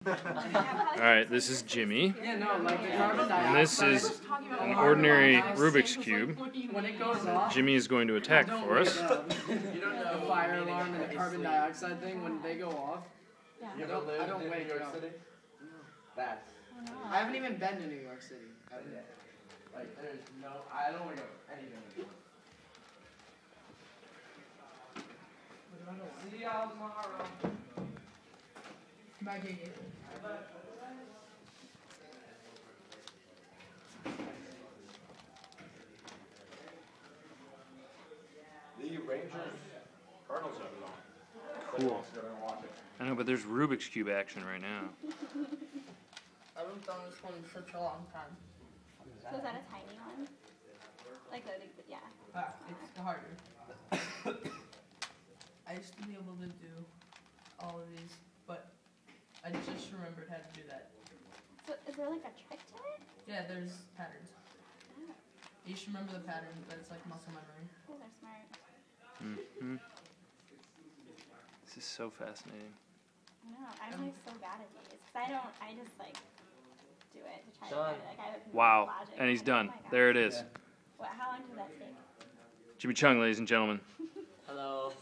Alright, this is Jimmy. Yeah, no, like the carbon dioxide. And this is an ordinary Rubik's Cube. When it goes off, Jimmy is going to attack for us. you don't know the fire alarm and the carbon dioxide thing, when they go off. Yeah. I don't wake up. That's. I haven't even been to New York City. Like, there's no. I don't wake up anything. See y'all tomorrow. Bye, Gigi. The Rangers Cardinals are on. Cool. I know, but there's Rubik's Cube action right now. I haven't done this one in such a long time. So is that a tiny one? Like the yeah. It's harder. I used to be able to do all of these, but I just remembered how to do that. So is there like a trick to it? Yeah, there's patterns. Oh, You should remember the pattern, but it's like muscle memory. those are smart. Mm-hmm. This is so fascinating. I know. I'm like so bad at these because I just like do it to try to Done. get it. Like I have no Wow, logic. and he's I'm like, done. oh my God. There it is. What? How long does that take? Jimmy Chung, ladies and gentlemen. Hello.